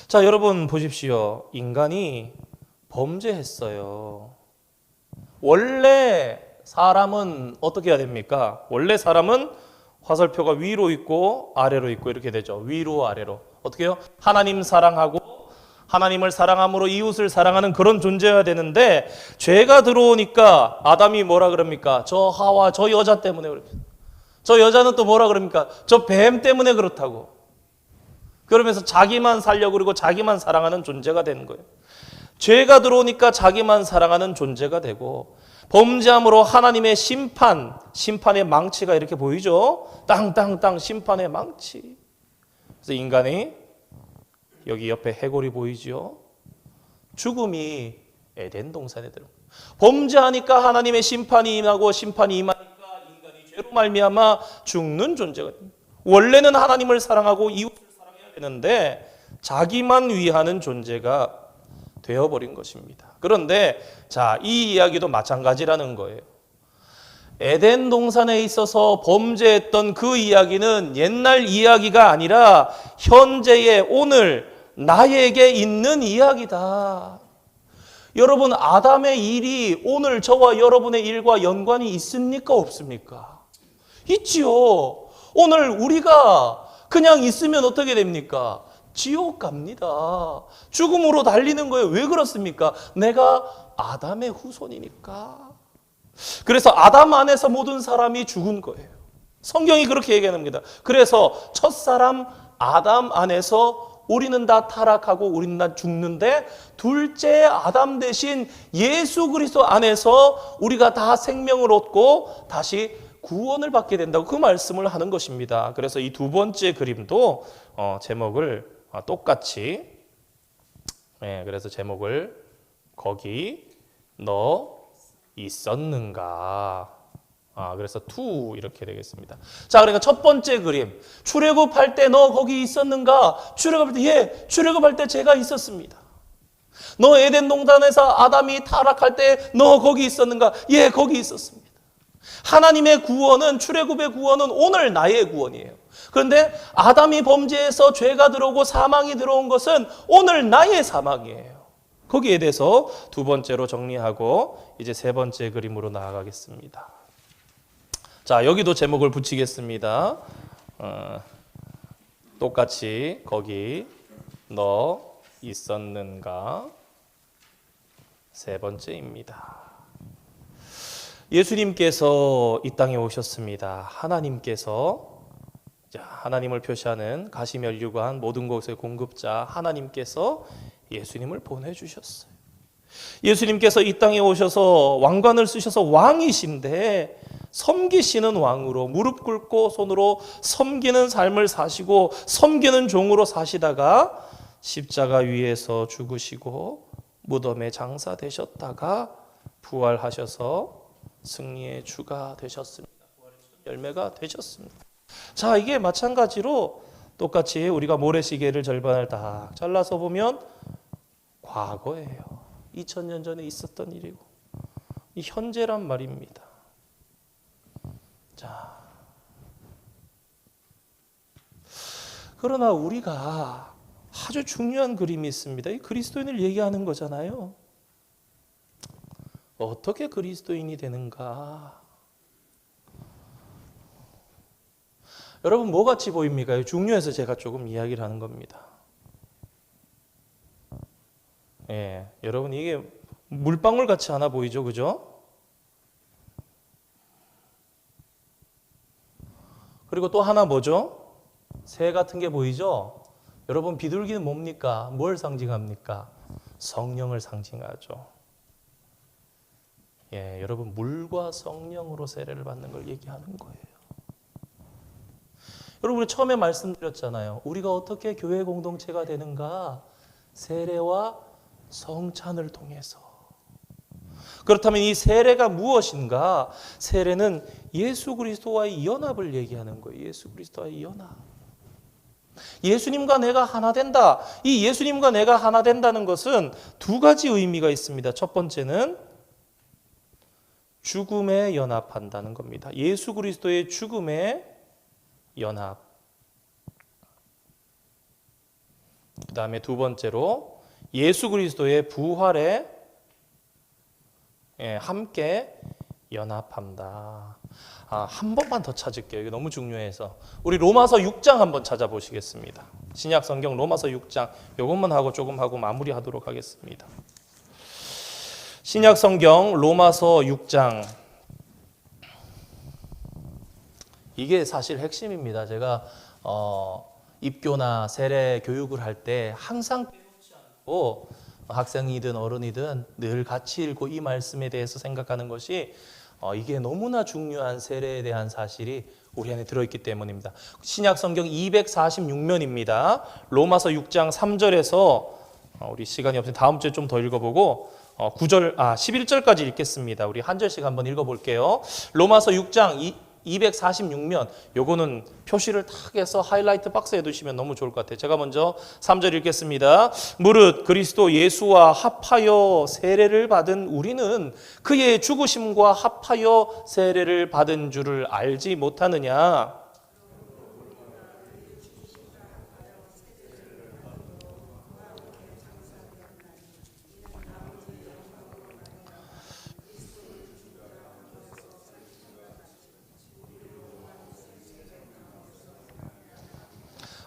자, 여러분 보십시오. 인간이 범죄했어요. 원래 사람은 어떻게 해야 됩니까? 원래 사람은 화살표가 위로 있고 아래로 있고 이렇게 되죠. 위로 아래로. 어떻게 해요? 하나님 사랑하고 하나님을 사랑함으로 이웃을 사랑하는 그런 존재여야 되는데 죄가 들어오니까 아담이 뭐라 그럽니까? 저 하와 저 여자 때문에 그렇게. 저 여자는 또 뭐라 그럽니까? 저 뱀 때문에 그렇다고. 그러면서 자기만 살려고 그러고 자기만 사랑하는 존재가 되는 거예요. 죄가 들어오니까 자기만 사랑하는 존재가 되고 범죄함으로 하나님의 심판의 망치가 이렇게 보이죠? 땅땅땅 심판의 망치. 그래서 인간이 여기 옆에 해골이 보이죠? 죽음이 에덴 동산에 들어. 범죄하니까 하나님의 심판이 임하고 심판이 임하니까 인간이 죄로 말미암아 죽는 존재가 됩니다. 원래는 하나님을 사랑하고 이웃을 사랑해야 되는데 자기만 위하는 존재가 되어버린 것입니다. 그런데 자, 이 이야기도 마찬가지라는 거예요. 에덴 동산에 있어서 범죄했던 그 이야기는 옛날 이야기가 아니라 현재의 오늘 나에게 있는 이야기다. 여러분, 아담의 일이 오늘 저와 여러분의 일과 연관이 있습니까? 없습니까? 있지요. 오늘 우리가 그냥 있으면 어떻게 됩니까? 지옥 갑니다. 죽음으로 달리는 거예요. 왜 그렇습니까? 내가 아담의 후손이니까. 그래서 아담 안에서 모든 사람이 죽은 거예요. 성경이 그렇게 얘기합니다. 그래서 첫사람 아담 안에서 우리는 다 타락하고 우리는 다 죽는데 둘째 아담 대신 예수 그리스도 안에서 우리가 다 생명을 얻고 다시 구원을 받게 된다고 그 말씀을 하는 것입니다. 그래서 이 두 번째 그림도 제목을 똑같이 그래서 제목을 거기 너 있었는가 그래서 투 이렇게 되겠습니다. 자, 그러니까 첫 번째 그림 출애굽할 때 너 거기 있었는가? 출애굽할 때 출애굽할 때 제가 있었습니다. 너 에덴 동산에서 아담이 타락할 때 너 거기 있었는가? 예, 거기 있었습니다. 하나님의 구원은 출애굽의 구원은 오늘 나의 구원이에요. 그런데 아담이 범죄해서 죄가 들어오고 사망이 들어온 것은 오늘 나의 사망이에요. 거기에 대해서 두 번째로 정리하고 이제 세 번째 그림으로 나아가겠습니다. 자, 여기도 제목을 붙이겠습니다. 똑같이 거기 너 있었는가? 세 번째입니다. 예수님께서 이 땅에 오셨습니다. 하나님께서 하나님을 표시하는 가시면류관 모든 것의 공급자 하나님께서 예수님을 보내주셨어요. 예수님께서 이 땅에 오셔서 왕관을 쓰셔서 왕이신데 섬기시는 왕으로 무릎 꿇고 손으로 섬기는 삶을 사시고 섬기는 종으로 사시다가 십자가 위에서 죽으시고 무덤에 장사되셨다가 부활하셔서 승리의 주가 되셨습니다. 부활의 열매가 되셨습니다. 자, 이게 마찬가지로 똑같이 우리가 모래시계를 절반을 딱 잘라서 보면 과거예요. 2000년 전에 있었던 일이고 이 현재란 말입니다. 자, 그러나 우리가 아주 중요한 그림이 있습니다. 이 그리스도인을 얘기하는 거잖아요. 어떻게 그리스도인이 되는가? 여러분 뭐 같이 보입니까? 중요해서 제가 조금 이야기를 하는 겁니다. 여러분 이게 물방울 같이 하나 보이죠, 그죠? 그리고 또 하나 뭐죠? 새 같은 게 보이죠? 여러분 비둘기는 뭡니까? 뭘 상징합니까? 성령을 상징하죠. 여러분 물과 성령으로 세례를 받는 걸 얘기하는 거예요. 여러분 우리 처음에 말씀드렸잖아요. 우리가 어떻게 교회 공동체가 되는가? 세례와 성찬을 통해서. 그렇다면 이 세례가 무엇인가? 세례는 예수 그리스도와의 연합을 얘기하는 거예요. 예수 그리스도와의 연합. 예수님과 내가 하나 된다. 이 예수님과 내가 하나 된다는 것은 두 가지 의미가 있습니다. 첫 번째는 죽음에 연합한다는 겁니다. 예수 그리스도의 죽음에 연합. 그 다음에 두 번째로 예수 그리스도의 부활에 함께 연합한다. 한 번만 더 찾을게요. 이게 너무 중요해서. 우리 로마서 6장 한번 찾아보시겠습니다. 신약 성경 로마서 6장. 이것만 하고 조금 하고 마무리하도록 하겠습니다. 신약 성경 로마서 6장. 이게 사실 핵심입니다. 제가 입교나 세례 교육을 할 때 항상 빼놓지 않고 학생이든 어른이든 늘 같이 읽고 이 말씀에 대해서 생각하는 것이 이게 너무나 중요한 세례에 대한 사실이 우리 안에 들어있기 때문입니다. 신약 성경 246면입니다. 로마서 6장 3절에서 우리 시간이 없으니 다음 주에 좀 더 읽어보고 11절까지 읽겠습니다. 우리 한 절씩 한번 읽어볼게요. 로마서 6장 246면 요거는 표시를 탁 해서 하이라이트 박스에 두시면 너무 좋을 것 같아요. 제가 먼저 3절 읽겠습니다. 무릇 그리스도 예수와 합하여 세례를 받은 우리는 그의 죽으심과 합하여 세례를 받은 줄을 알지 못하느냐.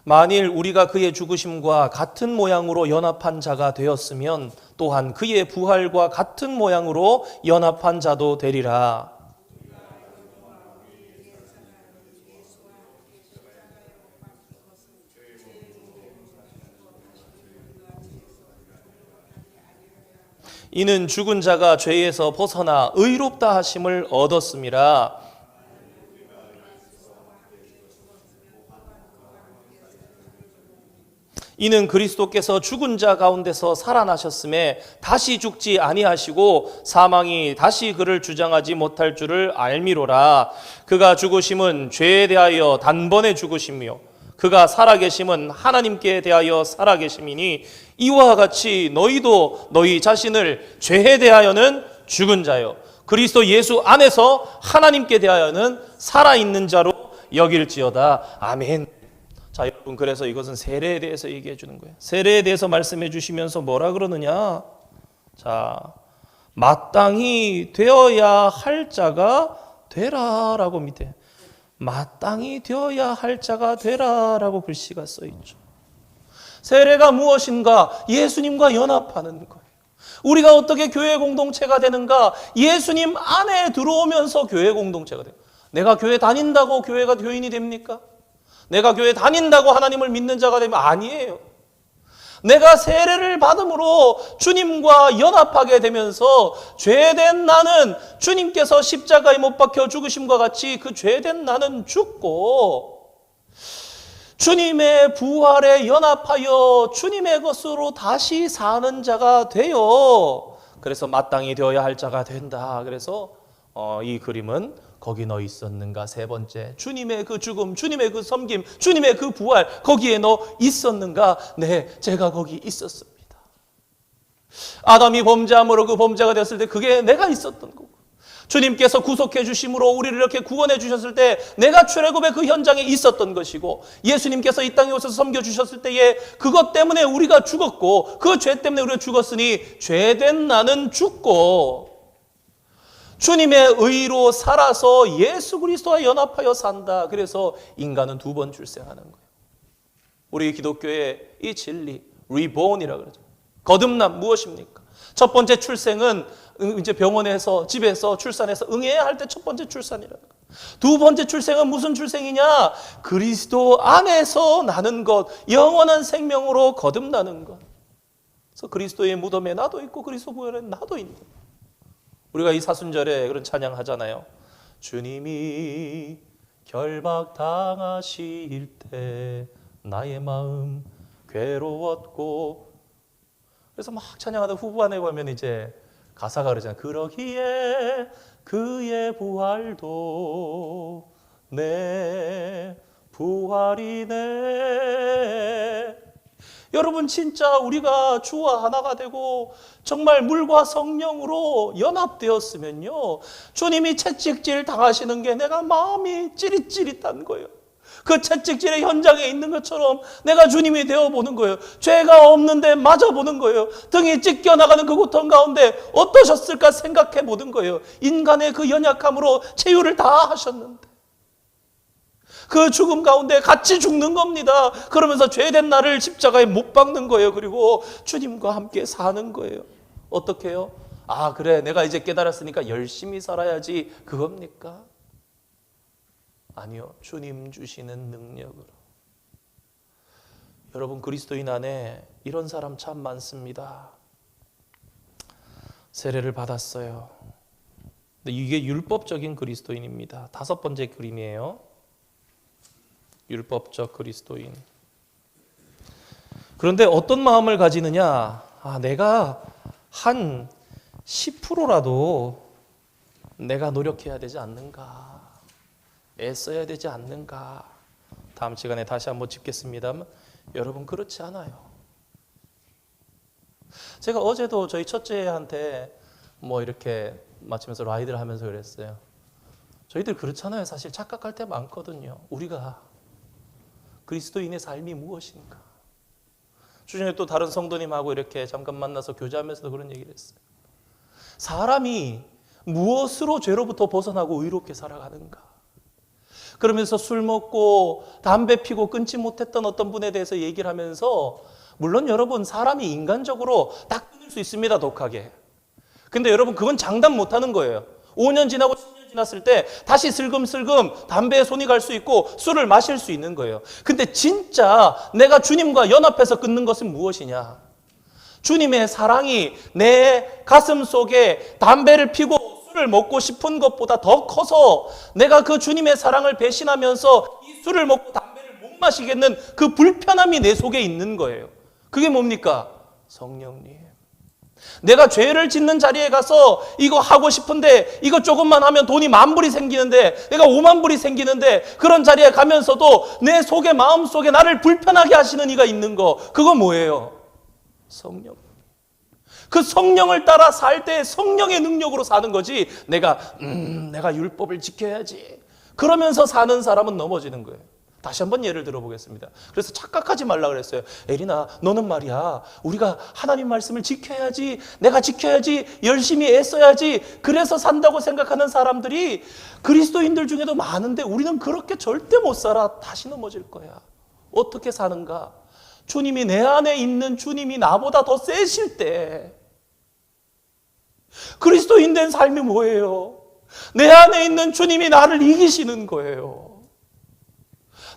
만일 우리가 그의 죽으심과 같은 모양으로 연합한 자가 되었으면 또한 그의 부활과 같은 모양으로 연합한 자도 되리라. 이는 죽은 자가 죄에서 벗어나 의롭다 하심을 얻었음이라. 이는 그리스도께서 죽은 자 가운데서 살아나셨음에 다시 죽지 아니하시고 사망이 다시 그를 주장하지 못할 줄을 알미로라. 그가 죽으심은 죄에 대하여 단번에 죽으심이요 그가 살아계심은 하나님께 대하여 살아계심이니 이와 같이 너희도 너희 자신을 죄에 대하여는 죽은 자요 그리스도 예수 안에서 하나님께 대하여는 살아있는 자로 여길지어다. 아멘. 자, 여러분, 그래서 이것은 세례에 대해서 얘기해 주는 거예요. 세례에 대해서 말씀해 주시면서 뭐라 그러느냐? 자, 마땅히 되어야 할 자가 되라라고 밑에 마땅히 되어야 할 자가 되라라고 글씨가 써 있죠. 세례가 무엇인가? 예수님과 연합하는 거예요. 우리가 어떻게 교회 공동체가 되는가? 예수님 안에 들어오면서 교회 공동체가 돼요. 내가 교회 다닌다고 교회가 교인이 됩니까? 내가 교회 다닌다고 하나님을 믿는 자가 되면 아니에요. 내가 세례를 받음으로 주님과 연합하게 되면서 죄된 나는 주님께서 십자가에 못 박혀 죽으심과 같이 그 죄된 나는 죽고 주님의 부활에 연합하여 주님의 것으로 다시 사는 자가 되어 그래서 마땅히 되어야 할 자가 된다. 그래서 이 그림은 거기 너 있었는가? 세 번째, 주님의 그 죽음, 주님의 그 섬김, 주님의 그 부활, 거기에 너 있었는가? 네, 제가 거기 있었습니다. 아담이 범죄함으로 그 범죄가 되었을 때 그게 내가 있었던 거고, 주님께서 구속해 주심으로 우리를 이렇게 구원해 주셨을 때 내가 출애굽의 그 현장에 있었던 것이고, 예수님께서 이 땅에 오셔서 섬겨 주셨을 때에 그것 때문에 우리가 죽었고, 그 죄 때문에 우리가 죽었으니 죄된 나는 죽고 주님의 의로 살아서 예수 그리스도와 연합하여 산다. 그래서 인간은 두 번 출생하는 거예요. 우리 기독교의 이 진리, 리본이라고 그러죠. 거듭남 무엇입니까? 첫 번째 출생은 이제 병원에서 집에서 출산해서 응해야 할 때 첫 번째 출산이라는 거예요. 두 번째 출생은 무슨 출생이냐? 그리스도 안에서 나는 것, 영원한 생명으로 거듭나는 것. 그래서 그리스도의 무덤에 나도 있고 그리스도 부활에 나도 있는 것. 우리가 이 사순절에 그런 찬양 하잖아요. 주님이 결박당하실 때 나의 마음 괴로웠고. 그래서 막 찬양하다 후반에 보면 이제 가사가 그러잖아요. 그러기에 그의 부활도 내 부활이네. 여러분 진짜 우리가 주와 하나가 되고 정말 물과 성령으로 연합되었으면요, 주님이 채찍질 당하시는 게 내가 마음이 찌릿찌릿한 거예요. 그 채찍질의 현장에 있는 것처럼 내가 주님이 되어보는 거예요. 죄가 없는데 맞아보는 거예요. 등이 찢겨나가는 그 고통 가운데 어떠셨을까 생각해보는 거예요. 인간의 그 연약함으로 체유를 다 하셨는데 그 죽음 가운데 같이 죽는 겁니다. 그러면서 죄된 나를 십자가에 못 박는 거예요. 그리고 주님과 함께 사는 거예요. 어떻게 해요? 아, 그래, 내가 이제 깨달았으니까 열심히 살아야지, 그겁니까? 아니요, 주님 주시는 능력으로. 여러분, 그리스도인 안에 이런 사람 참 많습니다. 세례를 받았어요. 근데 이게 율법적인 그리스도인입니다. 5번째 그림이에요. 율법적 그리스도인. 그런데 어떤 마음을 가지느냐? 아, 내가 한 10%라도 내가 노력해야 되지 않는가? 애써야 되지 않는가? 다음 시간에 다시 한번 짚겠습니다만 여러분, 그렇지 않아요. 제가 어제도 저희 첫째한테 뭐 이렇게 마치면서 라이드를 하면서 그랬어요. 저희들 그렇잖아요. 사실 착각할 때 많거든요. 우리가 그리스도인의 삶이 무엇인가? 주중에 또 다른 성도님하고 이렇게 잠깐 만나서 교제하면서도 그런 얘기를 했어요. 사람이 무엇으로 죄로부터 벗어나고 의롭게 살아가는가? 그러면서 술 먹고 담배 피고 끊지 못했던 어떤 분에 대해서 얘기를 하면서, 물론 여러분 사람이 인간적으로 딱 끊을 수 있습니다, 독하게. 근데 여러분 그건 장담 못하는 거예요. 5년 지나고 10년 지났을 때 다시 슬금슬금 담배에 손이 갈 수 있고 술을 마실 수 있는 거예요. 근데 진짜 내가 주님과 연합해서 끊는 것은 무엇이냐? 주님의 사랑이 내 가슴 속에 담배를 피고 술을 먹고 싶은 것보다 더 커서 내가 그 주님의 사랑을 배신하면서 이 술을 먹고 담배를 못 마시겠는 그 불편함이 내 속에 있는 거예요. 그게 뭡니까? 성령님. 내가 죄를 짓는 자리에 가서 이거 하고 싶은데 이거 조금만 하면 돈이 10,000불이 생기는데, 내가 50,000불이 생기는데, 그런 자리에 가면서도 내 속에, 마음속에 나를 불편하게 하시는 이가 있는 거, 그거 뭐예요? 성령. 그 성령을 따라 살 때 성령의 능력으로 사는 거지, 내가 율법을 지켜야지 그러면서 사는 사람은 넘어지는 거예요. 다시 한번 예를 들어보겠습니다. 그래서 착각하지 말라 그랬어요. 에리나, 너는 말이야, 우리가 하나님 말씀을 지켜야지, 내가 지켜야지, 열심히 애써야지, 그래서 산다고 생각하는 사람들이 그리스도인들 중에도 많은데 우리는 그렇게 절대 못 살아. 다시 넘어질 거야. 어떻게 사는가? 주님이 내 안에 있는 주님이 나보다 더 세실 때. 그리스도인 된 삶이 뭐예요? 내 안에 있는 주님이 나를 이기시는 거예요.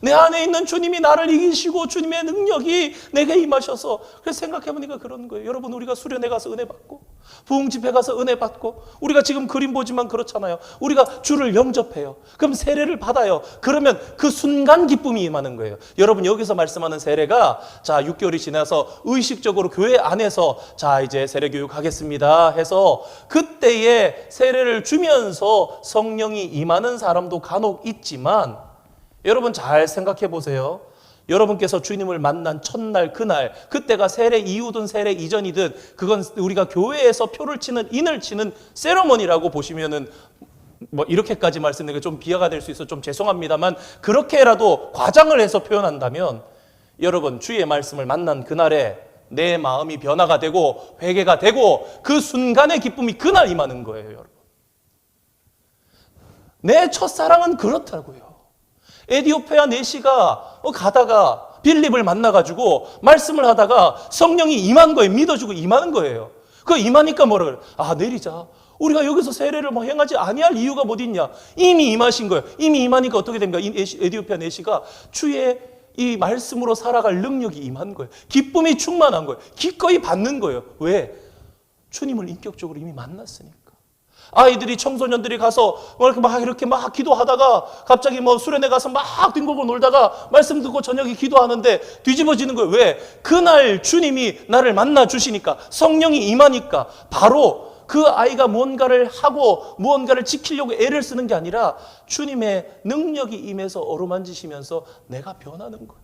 내 안에 있는 주님이 나를 이기시고 주님의 능력이 내게 임하셔서. 그래서 생각해보니까 그런 거예요. 여러분, 우리가 수련회 가서 은혜 받고 부흥 집회 가서 은혜 받고, 우리가 지금 그림 보지만 그렇잖아요. 우리가 주를 영접해요. 그럼 세례를 받아요. 그러면 그 순간 기쁨이 임하는 거예요. 여러분, 여기서 말씀하는 세례가, 자, 6개월이 지나서 의식적으로 교회 안에서 자, 이제 세례 교육 하겠습니다 해서 그때에 세례를 주면서 성령이 임하는 사람도 간혹 있지만, 여러분 잘 생각해 보세요. 여러분께서 주님을 만난 첫날, 그날, 그때가 세례 이후든 세례 이전이든 그건 우리가 교회에서 표를 치는, 인을 치는 세러머니라고 보시면은, 뭐 이렇게까지 말씀드리는 게 좀 비하가 될 수 있어서 좀 죄송합니다만, 그렇게라도 과장을 해서 표현한다면, 여러분 주의 말씀을 만난 그날에 내 마음이 변화가 되고 회개가 되고 그 순간의 기쁨이 그날 임하는 거예요. 여러분, 내 첫사랑은 그렇다고요. 에디오피아 내시가 가다가 빌립을 만나가지고 말씀을 하다가 성령이 임한 거예요. 믿어주고 임하는 거예요. 그 임하니까 뭐라 그래요? 아, 내리자. 우리가 여기서 세례를 뭐 행하지 아니할 이유가 뭐 있냐? 이미 임하신 거예요. 이미 임하니까 어떻게 됩니까? 에디오피아 내시가 주의 이 말씀으로 살아갈 능력이 임한 거예요. 기쁨이 충만한 거예요. 기꺼이 받는 거예요. 왜? 주님을 인격적으로 이미 만났으니까. 아이들이 청소년들이 가서 이렇게 막 기도하다가 갑자기 수련회 가서 막 뒹굴고 놀다가 말씀 듣고 저녁에 기도하는데 뒤집어지는 거예요. 왜? 그날 주님이 나를 만나 주시니까, 성령이 임하니까 바로 그 아이가 무언가를 하고 무언가를 지키려고 애를 쓰는 게 아니라 주님의 능력이 임해서 어루만지시면서 내가 변하는 거예요.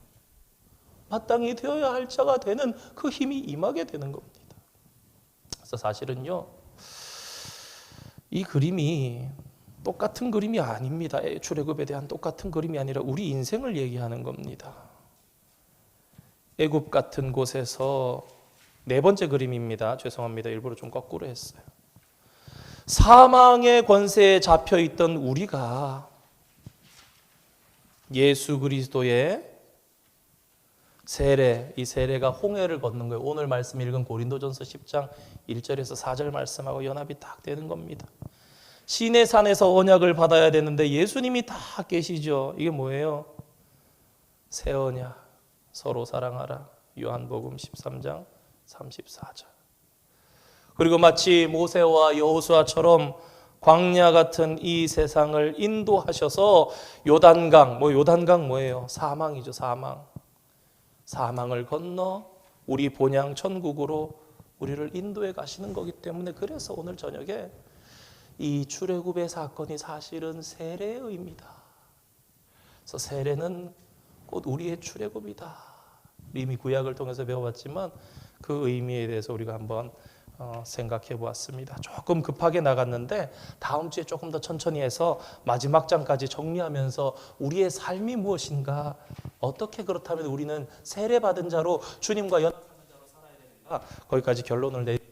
마땅히 되어야 할 자가 되는 그 힘이 임하게 되는 겁니다. 그래서 사실은요, 이 그림이 똑같은 그림이 아닙니다. 출애굽에 대한 똑같은 그림이 아니라 우리 인생을 얘기하는 겁니다. 애굽 같은 곳에서 네 번째 그림입니다. 죄송합니다. 일부러 좀 거꾸로 했어요. 사망의 권세에 잡혀있던 우리가 예수 그리스도의 세례, 이 세례가 홍해를 걷는 거예요. 오늘 말씀 읽은 고린도전서 10장 1절에서 4절 말씀하고 연합이 딱 되는 겁니다. 시내 산에서 언약을 받아야 되는데 예수님이 다 계시죠. 이게 뭐예요? 새 언약, 서로 사랑하라. 요한복음 13장 34절. 그리고 마치 모세와 여호수아처럼 광야 같은 이 세상을 인도하셔서 요단강, 요단강 뭐예요? 사망이죠, 사망. 사망을 건너 우리 본향 천국으로 우리를 인도해 가시는 거기 때문에, 그래서 오늘 저녁에 이 출애굽의 사건이 사실은 세례의 의미다. 그래서 세례는 곧 우리의 출애굽이다. 이미 구약을 통해서 배워봤지만 그 의미에 대해서 우리가 한번 생각해 보았습니다. 조금 급하게 나갔는데 다음 주에 조금 더 천천히 해서 마지막 장까지 정리하면서 우리의 삶이 무엇인가, 어떻게 그렇다면 우리는 세례받은 자로 주님과 연합하는 자로 살아야 되는가, 거기까지 결론을 내리겠습니다.